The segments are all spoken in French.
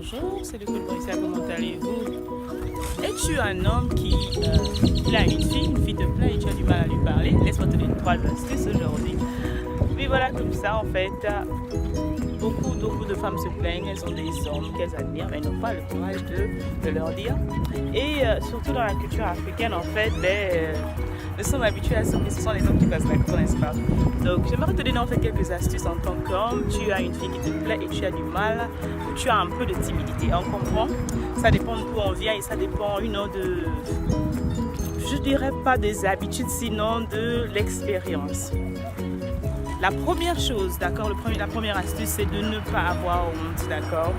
bonjour, c'est le code policier, comment allez-vous? Es-tu un homme qui il a une fille te plaît et tu as du mal à lui parler? Laisse-moi te donner 3 astuces aujourd'hui. Puis voilà, comme ça, en fait, beaucoup de femmes se plaignent, elles ont des hommes qu'elles admirent, mais elles n'ont pas le courage de leur dire. Et surtout dans la culture africaine, en fait, nous sommes habitués à ce que ce sont les hommes qui passent l'accord, n'est-ce pas? Donc, j'aimerais te donner en fait quelques astuces en tant qu'homme. Tu as une fille qui te plaît et tu as du mal, ou tu as un peu de timidité. On comprend? Ça dépend d'où on vient et ça dépend, je dirais pas des habitudes, sinon de l'expérience. La première chose, d'accord, la première astuce, c'est de ne pas avoir honte, d'accord?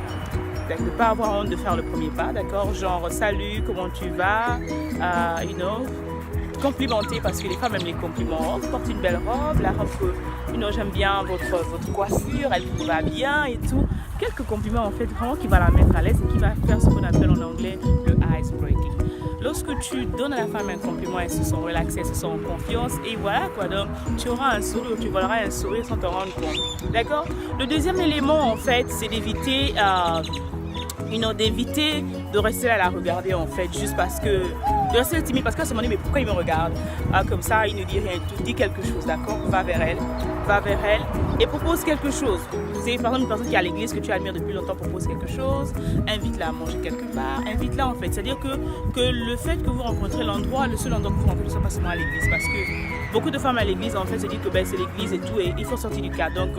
De ne pas avoir honte de faire le premier pas, d'accord? Genre, salut, comment tu vas? Complimenter, parce que les femmes aiment les compliments. Oh, vous portez une belle robe, la robe que, j'aime bien votre coiffure, elle vous va bien et tout. Quelques compliments, en fait, vraiment qui va la mettre à l'aise et qui va faire ce qu'on appelle en anglais le ice breaking. Lorsque tu donnes à la femme un compliment, elles se sont relaxées, elles se sont en confiance et voilà quoi. Donc tu auras un sourire, tu voleras un sourire sans te rendre compte. D'accord? Le deuxième élément en fait, c'est d'éviter de rester à la regarder en fait, juste parce que de rester timide parce qu'à ce moment mais pourquoi il me regarde? Comme ça, il ne dit rien, tout dit quelque chose, d'accord? Va vers elle et propose quelque chose. C'est par exemple une personne qui est à l'église que tu admires depuis longtemps, propose quelque chose, invite-la à manger quelque part, invite-la en fait. C'est-à-dire que le fait que vous rencontrez l'endroit, le seul endroit que vous rencontrez, ce n'est pas seulement à l'église, parce que beaucoup de femmes à l'église en fait se disent que c'est l'église et tout et il faut sortir du cadre. Donc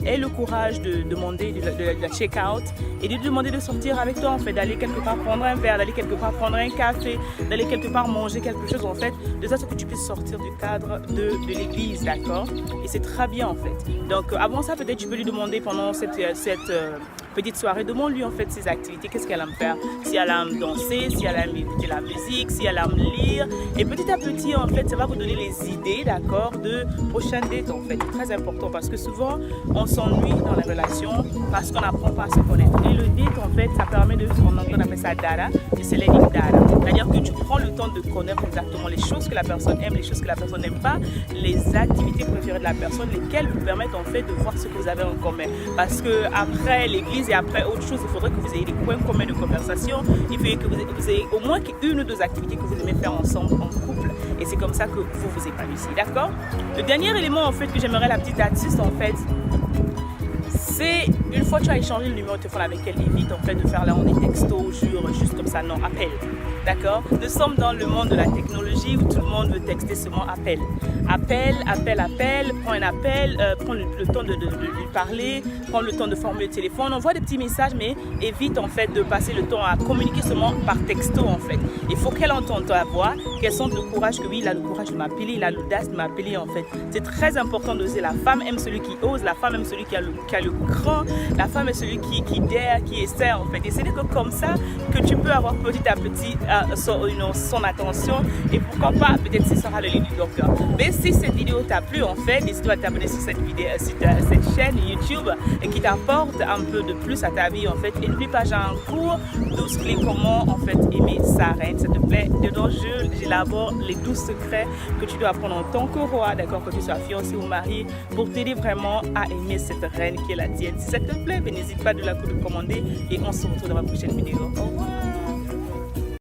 aie le courage de demander de la check-out et de demander de sortir avec toi en fait, d'aller quelque part prendre un verre, d'aller quelque part prendre un café, d'aller quelque part manger quelque chose en fait, de sorte que tu puisses sortir du cadre de l'église, d'accord? Et c'est très bien en fait. Donc avant ça, peut-être tu peux lui demander pendant cette petite soirée, demande-lui en fait ses activités, qu'est-ce qu'elle aime faire, si elle aime danser, si elle aime écouter la musique, si elle aime lire. Et petit à petit en fait, ça va vous donner les idées, d'accord, de prochaines dates en fait. C'est très important parce que souvent on s'ennuie dans les relations parce qu'on n'apprend pas à se connaître. Et le date en fait, ça permet en anglais on appelle ça data, et c'est learning data. C'est-à-dire que tu prends le temps de connaître exactement les choses que la personne aime, les choses que la personne n'aime pas, les activités préférées de la personne, lesquelles vous permettent en fait de voir ce que vous avez en commun. Parce que après l'église et après autre chose, il faudrait que vous ayez des points communs de conversation. Il faudrait que vous ayez au moins une ou deux activités que vous aimez faire ensemble en couple. Et c'est comme ça que vous vous épanouissez, d'accord? Le dernier élément en fait que j'aimerais la petite astuce en fait, c'est une fois que tu as échangé le numéro de téléphone avec elle, évite en fait de faire là on est texto, jure, juste comme ça, non, appelle. D'accord? Nous sommes dans le monde de la technologie où tout le monde veut texter seulement appel. Appel, prends un appel, prends le temps de lui parler, prends le temps de former le téléphone, envoie des petits messages, mais évite en fait de passer le temps à communiquer seulement par texto en fait. Il faut qu'elle entende ta voix, qu'elle sente le courage que oui, il a le courage de m'appeler, il a l'audace de m'appeler en fait. C'est très important d'oser. La femme aime celui qui ose, la femme aime celui qui a le cran, la femme est celui qui dare, qui essaie en fait. Et c'est que comme ça que tu peux avoir petit à petit son attention et pourquoi pas, peut-être ce sera le lit du docteur. Mais si cette vidéo t'a plu en fait, n'hésite pas à t'abonner sur cette chaîne YouTube et qui t'apporte un peu de plus à ta vie en fait. Et n'oublie pas, j'ai un cours 12 clés comment en fait aimer sa reine, s'il te plaît. Dedans j'élabore les 12 secrets que tu dois apprendre en tant que roi, d'accord, que tu sois fiancé ou marié, pour t'aider vraiment à aimer cette reine qui est la tienne. Si ça te plaît, n'hésite pas de la commander et on se retrouve dans ma prochaine vidéo. Au revoir.